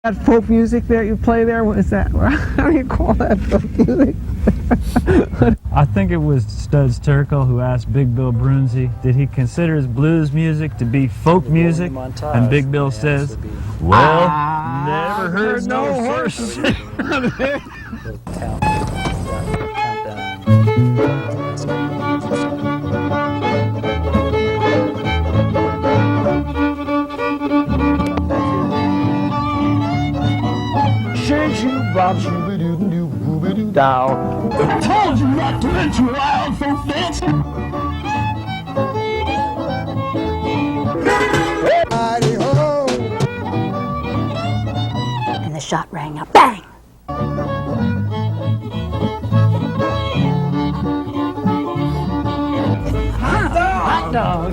That folk music that you play there, what is that? How do you call that folk music? I think it was Studs Terkel who asked Big Bill Brunzi, did he consider his blues music to be folk music? And Big Bill says, well, never heard no horse. I told you not to venture out for fence. And the shot rang out, bang! Hot dog.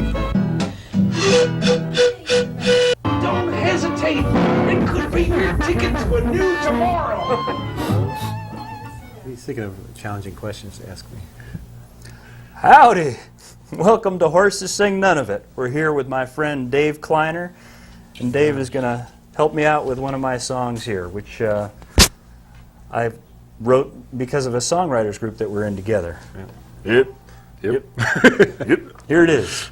Don't hesitate. It could be your ticket to a new tomorrow. He's thinking of challenging questions to ask me. Howdy! Welcome to Horses Sing None of It. We're here with my friend Dave Kleiner, and Dave is going to help me out with one of my songs here, which I wrote because of a songwriters group that we're in together. Yep. Yep. Yep. Here it is.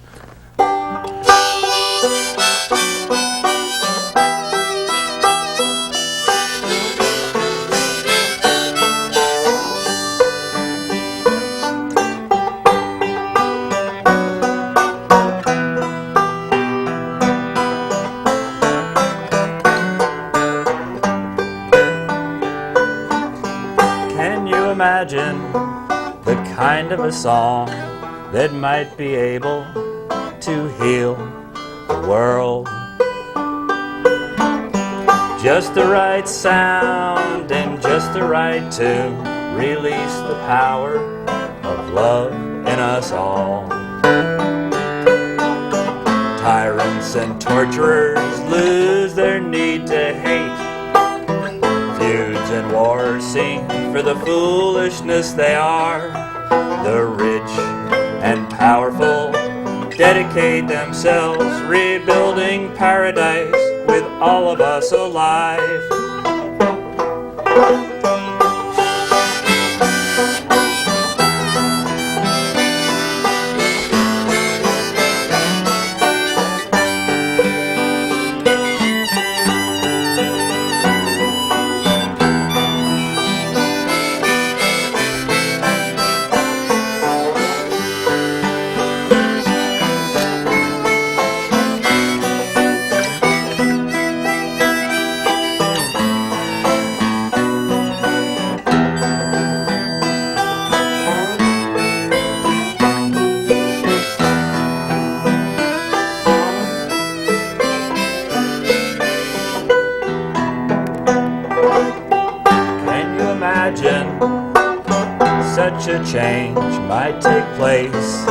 Imagine the kind of a song that might be able to heal the world. Just the right sound and just the right tune release the power of love in us all. Tyrants and torturers lose their need to hate. Feuds and wars sing for the foolishness they are. The rich and powerful dedicate themselves rebuilding paradise with all of us alive. Imagine such a change might take place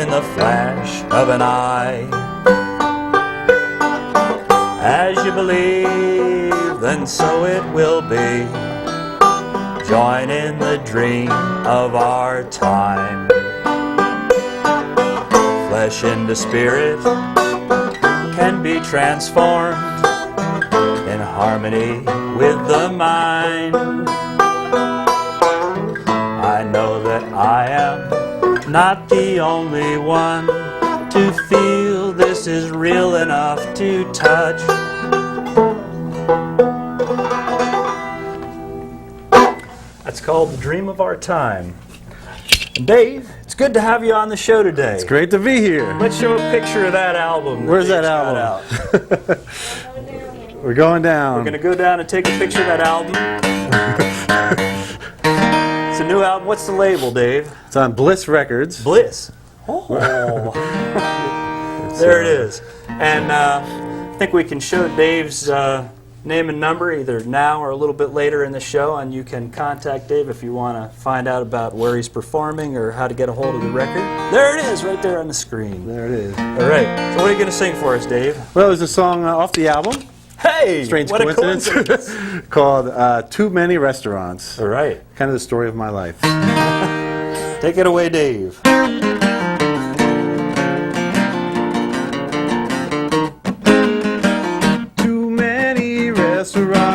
in the flash of an eye. As you believe, then so it will be. Join in the dream of our time. Flesh into spirit can be transformed in harmony with the mind. I know that I am not the only one to feel this is real enough to touch. That's called The Dream of Our Time. And Dave, it's good to have you on the show today. It's great to be here. Let's show a picture of that album. Where's that album? We're going down. We're going to go down and take a picture of that album. It's a new album. What's the label, Dave? It's on Bliss Records. Bliss. Oh. There it is. And I think we can show Dave's name and number either now or a little bit later in the show, and you can contact Dave if you want to find out about where he's performing or how to get a hold of the record. There it is, right there on the screen. There it is. All right. So what are you going to sing for us, Dave? Well, it was a song off the album. Hey! Strange what coincidence. A coincidence. Called Too Many Restaurants. All right. Kind of the story of my life. Take it away, Dave. Too many restaurants.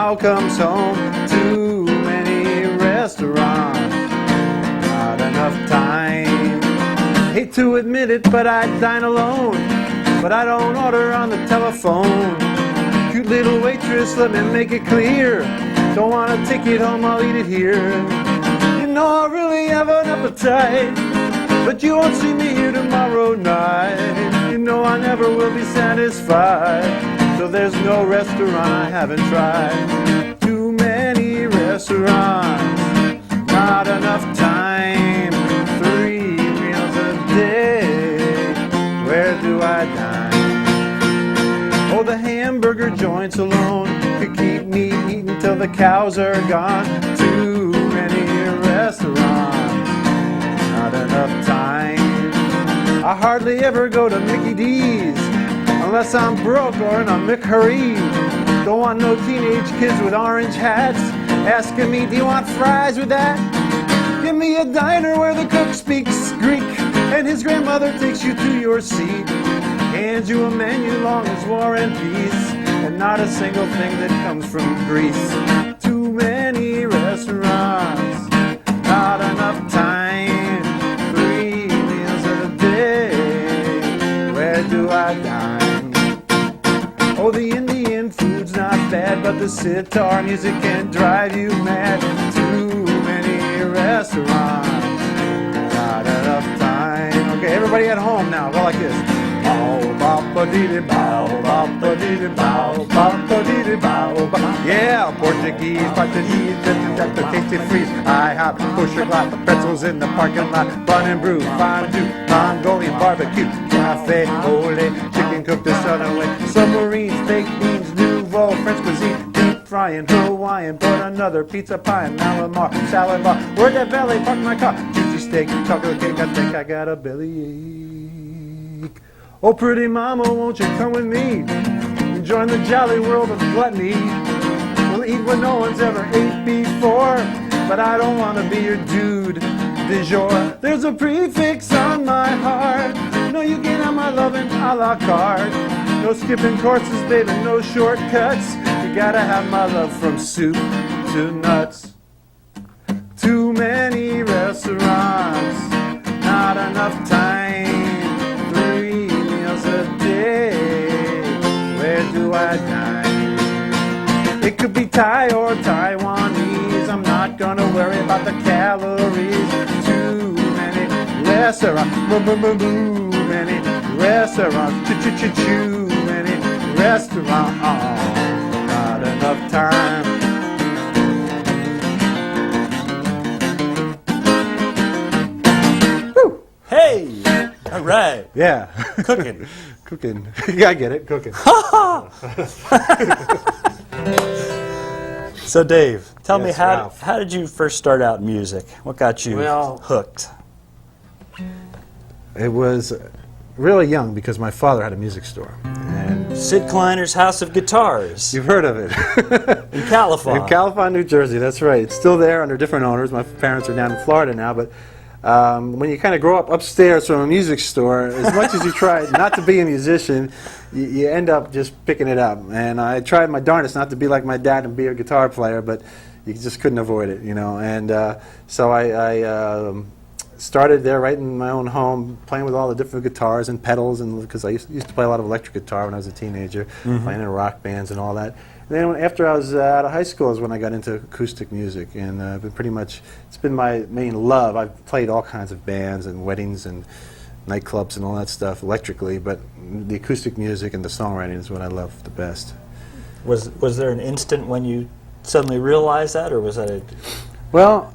now comes home. Too many restaurants, not enough time. Hate to admit it, but I dine alone. But I don't order on the telephone. Cute little waitress, let me make it clear. Don't want a ticket home, I'll eat it here. You know I really have an appetite, but you won't see me here tomorrow night. You know I never will be satisfied, so there's no restaurant I haven't tried. Too many restaurants, not enough time. 3 meals a day, where do I dine? Oh, the hamburger joints alone could keep me eating till the cows are gone. Too many restaurants, not enough time. I hardly ever go to Mickey D's unless I'm broke or in a McHurry. Don't want no teenage kids with orange hats asking me, do you want fries with that? Give me a diner where the cook speaks Greek and his grandmother takes you to your seat, hands you a menu long as war and peace, and not a single thing that comes from Greece. Too many restaurants, not enough time. 3 meals a day, where do I dine? Oh, the Indian food's not bad, but the sitar music can drive you mad. Too many restaurants, not enough time. Okay, everybody at home now, go like this. Yeah, Portuguese, the tasty freeze. I hop, push your glop, pretzels in the parking lot, bun and brew, fondue, Mongolian barbecue, cafe, ole, chicken cooked the southern way, submarines, baked beans, nouveau, French cuisine, deep frying, Hawaiian, put another pizza pie, Malamar, salad bar, where'd that valet park my car, juicy steak, chocolate cake, I think I got a bellyache. Oh, pretty mama, won't you come with me? Join the jolly world of gluttony. We'll eat what no one's ever ate before, but I don't want to be your dude du jour. There's a prefix on my heart. No, you can have my loving a la carte. No skipping courses, baby, no shortcuts. You gotta have my love from soup to nuts. Too many restaurants, not enough time. 3 meals a day, where do I dine? It could be Thai or Taiwanese. I'm not gonna worry about the calories. Too many restaurants, many restaurants, too many restaurants. Oh, not enough time. Hey! All right. Yeah. Cooking. Cooking. Yeah, I get it. Cooking. So, Dave, tell me, Yes, how Ralph. did you first start out in music? What got you hooked? It was really young because my father had a music store. And Sid Kleiner's House of Guitars you've heard of it. in California. In California, New Jersey, that's right. It's still there under different owners. My parents are down in Florida now, but when you kind of grow up upstairs from a music store, as much as you try not to be a musician, you end up just picking it up. And I tried my darndest not to be like my dad and be a guitar player, but you just couldn't avoid it, you know. And so I started there right in my own home, playing with all the different guitars and pedals, and because I used to play a lot of electric guitar when I was a teenager, playing in rock bands and all that. And then after I was out of high school is when I got into acoustic music, and been pretty much, it's been my main love. I've played all kinds of bands and weddings and nightclubs and all that stuff electrically, but the acoustic music and the songwriting is what I love the best. Was there an instant when you suddenly realized that, or was that a... Well,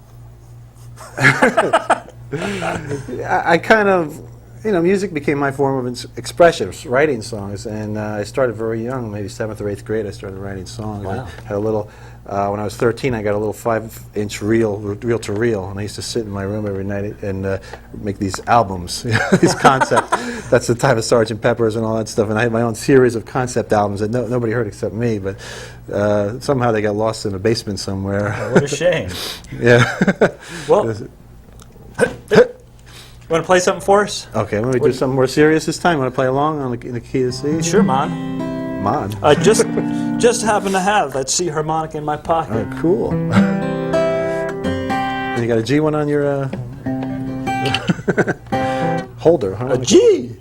I kind of, you know, music became my form of expression, writing songs, and I started very young, maybe 7th or 8th grade. I started writing songs. Wow. I had a little. When I was 13, I got a little 5-inch reel-to-reel, and I used to sit in my room every night and make these albums, these concept. That's the time of Sgt. Pepper's and all that stuff. And I had my own series of concept albums that nobody heard except me, but somehow they got lost in a basement somewhere. Oh, what a shame. Yeah. Well, you want to play something for us? Okay, let me do something more serious this time. Want to play along on in the key of C? Sure, man. Mon. Just just happen to have that C harmonica in my pocket. Oh, cool. And you got a G one on your holder, huh? A G!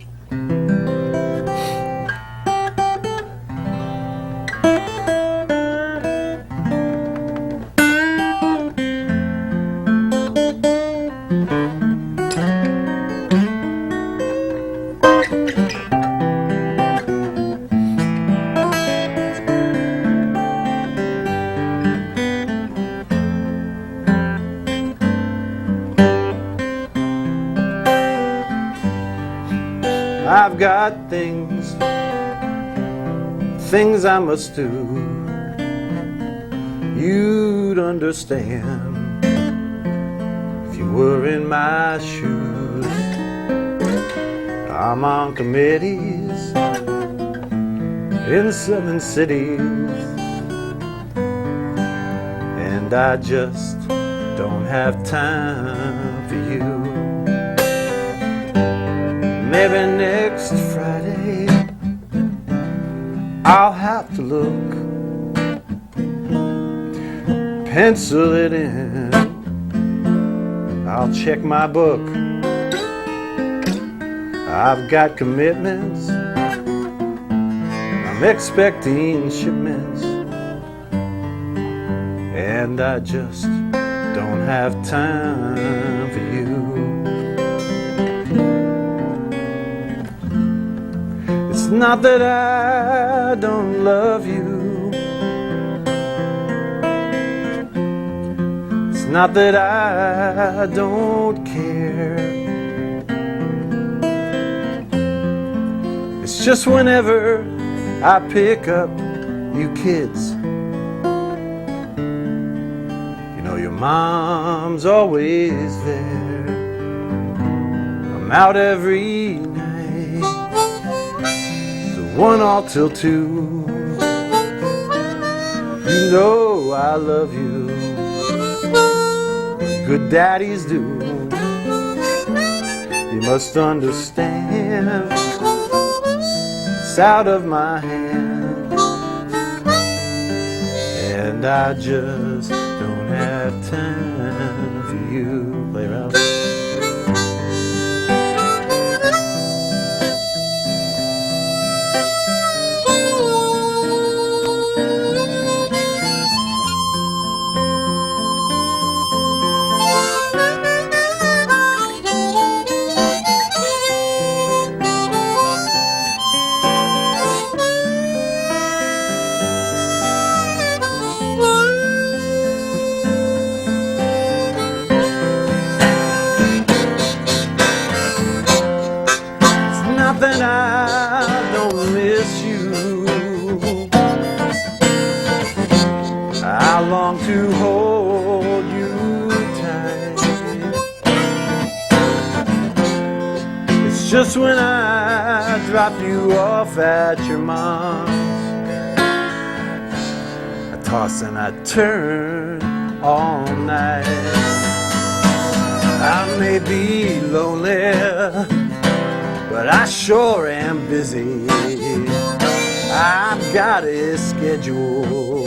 I've got things I must do. You'd understand if you were in my shoes. I'm on committees in 7 cities, and I just don't have time for you. Maybe next Friday I'll have to look, pencil it in, I'll check my book. I've got commitments, I'm expecting shipments, and I just don't have time for you. It's not that I don't love you, it's not that I don't care. It's just whenever I pick up you kids, you know your mom's always there. I'm out every night, 1 all till 2. You know I love you, good daddies do. You must understand, it's out of my hand, and I just don't have time for you. Play around. That I don't miss you, I long to hold you tight. It's just when I drop you off at your mom's, I toss and I turn all night. I may be lonely, but I sure am busy. I've got a schedule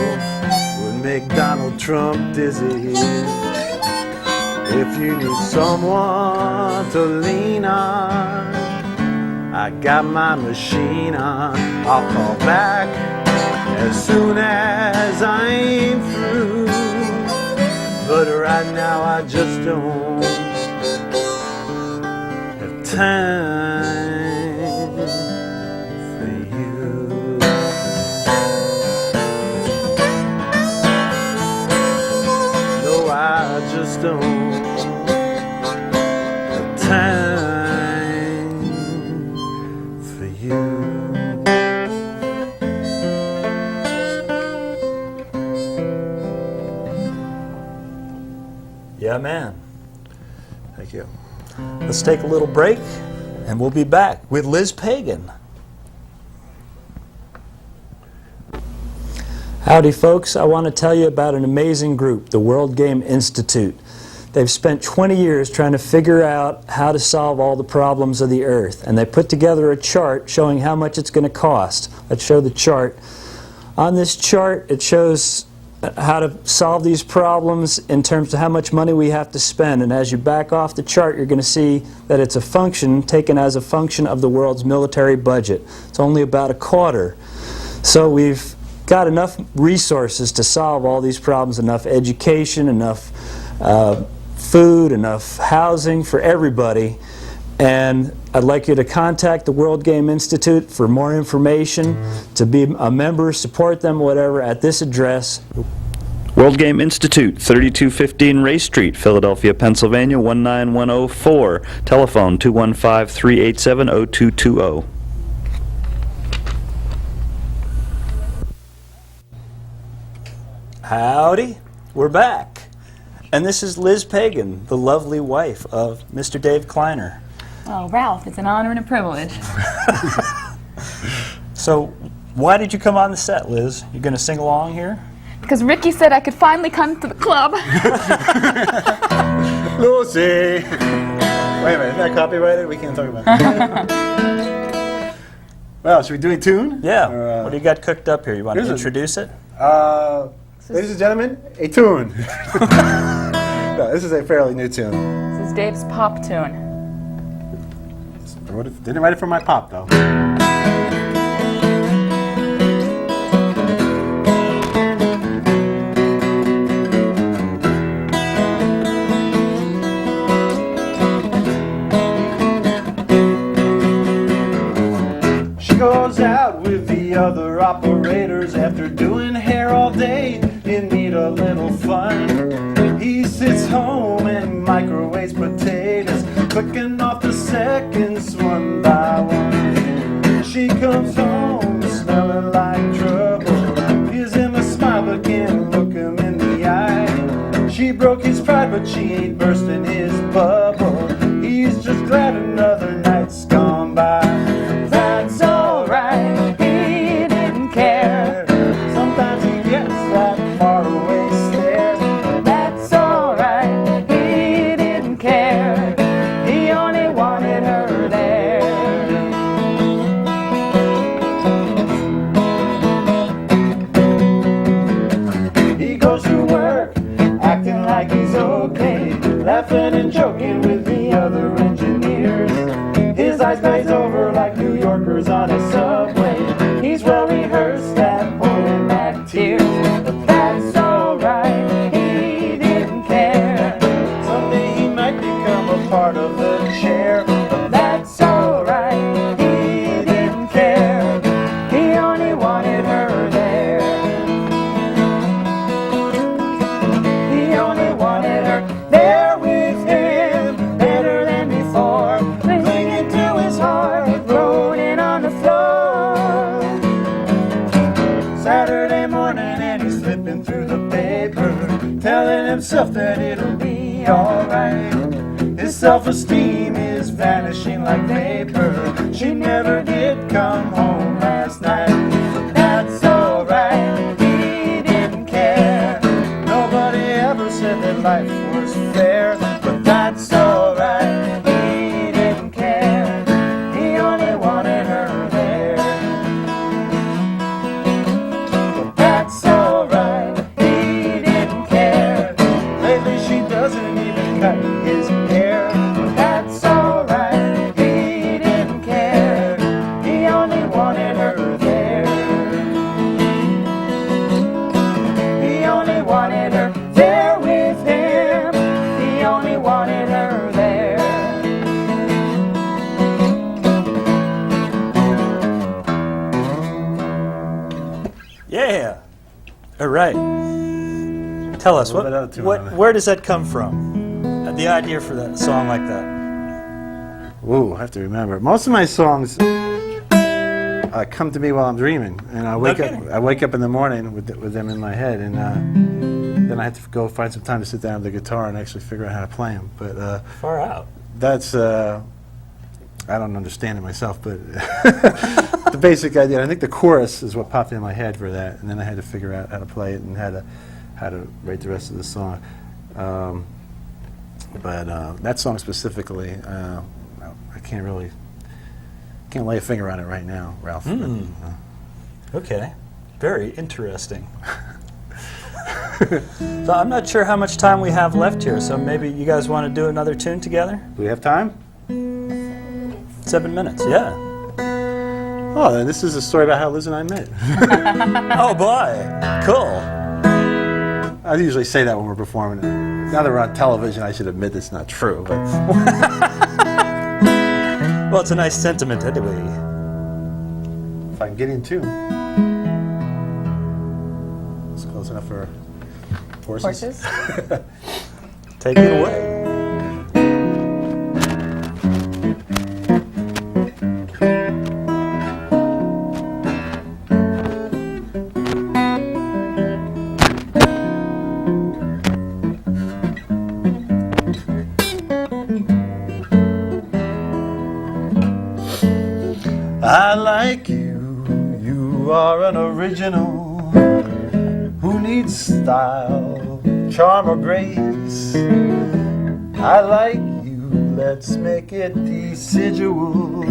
would make Donald Trump dizzy. If you need someone to lean on, I got my machine on. I'll call back as soon as I'm through. But right now I just don't have time for you. No, I just don't have time for you. Yeah, man. Thank you. Let's take a little break, and we'll be back with Liz Pagan. Howdy, folks. I want to tell you about an amazing group, the World Game Institute. They've spent 20 years trying to figure out how to solve all the problems of the Earth, and they put together a chart showing how much it's going to cost. Let's show the chart On this chart, it shows how to solve these problems in terms of how much money we have to spend. And as you back off the chart, you're going to see that it's a function taken as a function of the world's military budget. It's only about a quarter. So we've got enough resources to solve all these problems, enough education, enough food, enough housing for everybody. And I'd like you to contact the World Game Institute for more information, to be a member, support them, whatever, at this address. World Game Institute, 3215 Ray Street, Philadelphia, Pennsylvania, 19104. Telephone 215-387-0220. Howdy, we're back. And this is Liz Pagan, the lovely wife of Mr. Dave Kleiner. Oh, Ralph, it's an honor and a privilege. So, why did you come on the set, Liz? You going to sing along here? Because Ricky said I could finally come to the club. Lucy! Wait a minute, isn't that copyrighted? We can't talk about that. Well, should we do a tune? Yeah. Or, what do you got cooked up here? You want to here's a- introduce it? Ladies and gentlemen, a tune. No, this is a fairly new tune. This is Dave's pop tune. Didn't write it for my pop, though. She goes out with the other operators after doing hair all day in need of little fun. He sits home and microwaves potatoes, clicking off the seconds one by one. She comes home smelling like trouble, gives him a smile but can't look him in the eye. She broke his pride but she ain't bursting his bubble. He's just glad another night's gone by. That's alright, he didn't care. Sometimes he gets that faraway stare. That's alright, he didn't care. He only wanted her there. He goes to work, acting like he's okay, laughing and joking with the other engineers. His eyes glaze over like New Yorkers on a subway. He's well rehearsed at holding back tears. But that's alright, he didn't care. Someday he might become a part of the chair. But that's alright, he didn't care. He only wanted her there. He only wanted her there with him, better than before, clinging to his heart, floating on the floor. Saturday morning and he's flipping through the paper, telling himself that it'll be alright. His self-esteem is vanishing like vapor. She never did come home last night. But that's alright, he didn't care. Nobody ever said that life was fair. But that's alright, he didn't care. He only wanted her there. But that's alright, he didn't care. Lately she doesn't even cut his hair. But that's alright, he didn't care. He only wanted her there. He only wanted her there with him. He only wanted her there. Yeah. All right. Tell us, little bit out of tune on it. where does that come from? The idea for that song like that. Ooh, I have to remember. Most of my songs come to me while I'm dreaming, and I wake up in the morning with them in my head, and then I have to go find some time to sit down with the guitar and actually figure out how to play them. But Far out. that's I don't understand it myself, but the basic idea. I think the chorus is what popped in my head for that, and then I had to figure out how to play it and how to write the rest of the song. But that song specifically, I can't lay a finger on it right now, Ralph. Okay. Very interesting. So I'm not sure how much time we have left here, so maybe you guys want to do another tune together? Do we have time? 7 minutes, yeah. Oh, then this is a story about how Liz and I met. Oh boy, cool. I usually say that when we're performing. Now that we're on television, I should admit it's not true. But Well, it's a nice sentiment anyway. if I can get in tune, it's close enough for horses. Take it away. I like you, you are an original who needs style, charm or grace. I like you, let's make it decidual,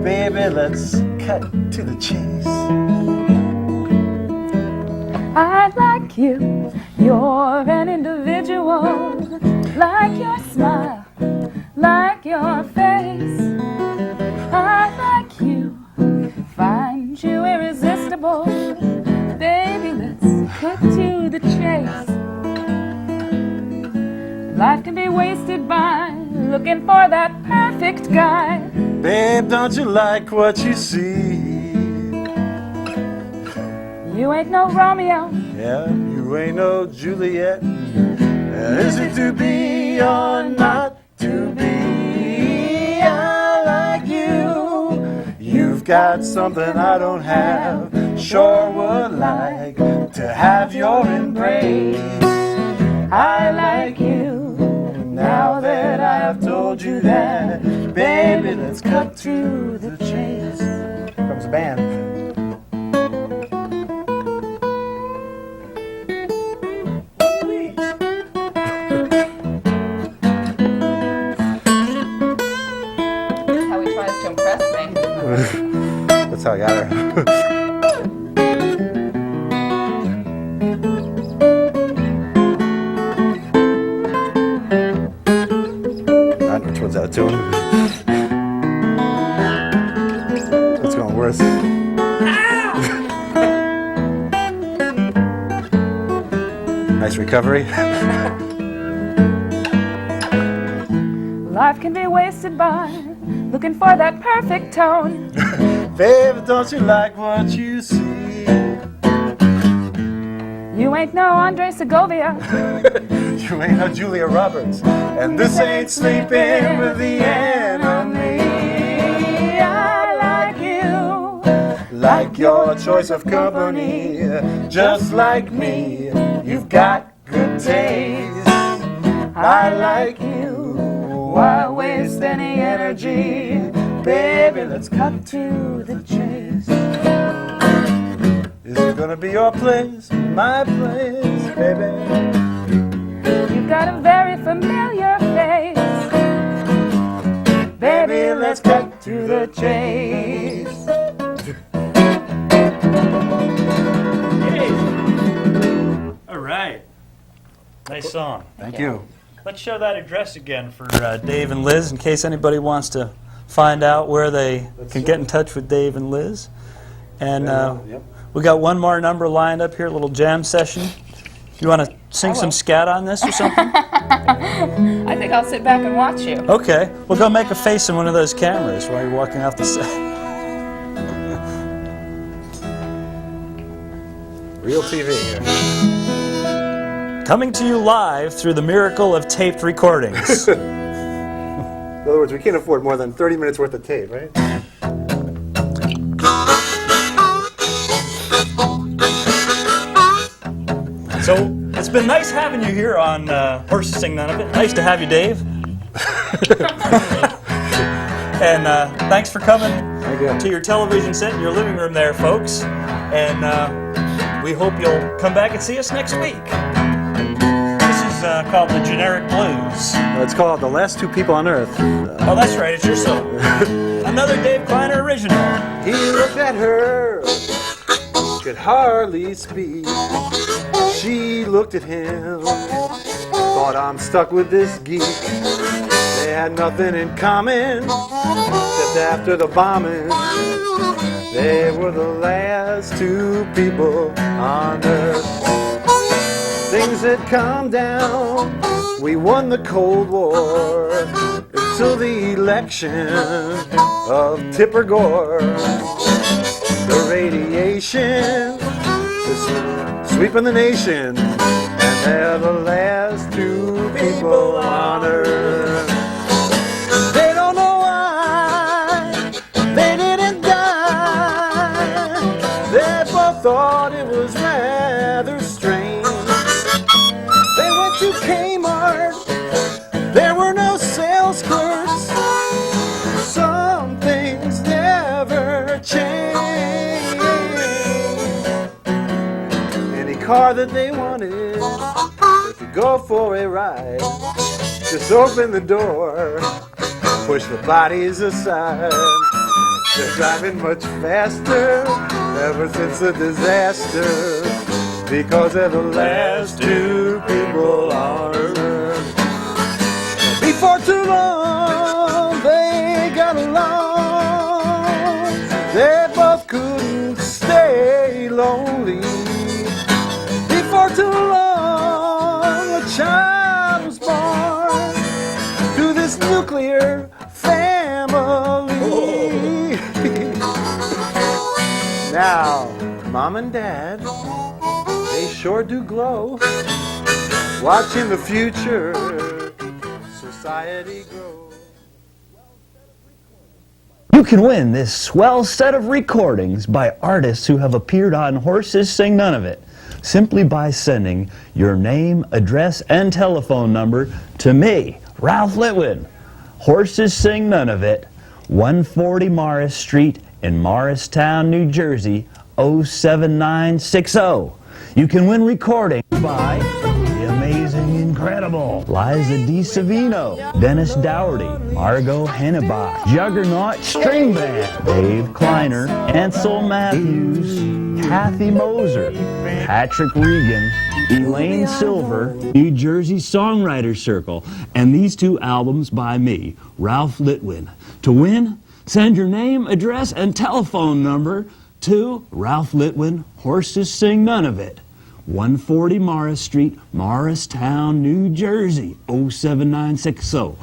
baby, let's cut to the chase. I like you, you're an individual, like your smile, like your face. I like you, find you irresistible, baby, let's cut to the chase. Life can be wasted by looking for that perfect guy. Babe, don't you like what you see? You ain't no Romeo, Yeah, you ain't no Juliet. Is it to be or not to be? I like you. You've got something I don't have. Sure would like to have your embrace. I like you. Now that I have told you that, baby, let's cut to the chase. Here comes the band. that's how he tries to impress me. That's how I got her. I know which one's out of tune. It's going worse. Nice recovery. Life can be wasted by looking for that perfect tone. Baby, don't you like what you see? You ain't no Andre Segovia, You ain't no Julia Roberts. And this ain't sleeping with the enemy. I like you. Like your choice of company, just like me, you've got good taste. I like you, why waste any energy? Baby, let's cut to the chase. Is it gonna be your place, my place, baby? You've got a very familiar face. Baby, let's cut to the chase. All right. Nice song. Thank you. Let's show that address again for Dave and Liz in case anybody wants to find out where they can get in touch with Dave and Liz. And Yep. we got one more number lined up here, a little jam session. You want to sing some scat on this or something? I think I'll sit back and watch you. Okay. Well, go make a face in one of those cameras while you're walking off the set. Real TV here. Coming to you live through the miracle of taped recordings. In other words, we can't afford more than 30 minutes worth of tape, right? So it's been nice having you here on Horses Sing None of It. Nice to have you, Dave. And thanks for coming to your television set in your living room there, folks. And we hope you'll come back and see us next week. This is called The Generic Blues. It's called The Last Two People on Earth. Oh, that's right, it's your song. Another Dave Kleiner original. He looked at her, could hardly speak. She looked at him, thought, I'm stuck with this geek. They had nothing in common, except after the bombing, they were the last two people on earth. Things had calmed down, we won the Cold War, until the election of Tipper Gore. The radiation is sweeping the nation, and they're the last two people on earth. They don't know why they didn't die. They both thought it was rather strange. They went to Kmart, there were no sales clerks. Some things never change. Any car that they wanted, they could go for a ride. Just open the door, push the bodies aside. They're driving much faster ever since the disaster, because they're the last two people on earth. Before too long, they got along. They both couldn't stay lonely. Before too long, a child was born to this nuclear family. Now, Mom and Dad, they sure do glow, watching the future society grow. You can win this swell set of recordings by artists who have appeared on Horses Sing None of It, simply by sending your name, address, and telephone number to me, Ralph Litwin. Horses Sing None of It, 140 Morris Street in Morristown, New Jersey, 07960. You can win recordings by the amazing, incredible Liza DiSavino, Dennis Dougherty, Margot Hennebach, Juggernaut String Band, Dave Kleiner, Ansel Matthews, Kathy Moser, Patrick Regan, Elaine Silver, New Jersey Songwriters Circle, and these two albums by me, Ralph Litwin. To win, send your name, address, and telephone number to Ralph Litwin, Horses Sing None of It, 140 Morris Street, Morristown, New Jersey, 07960.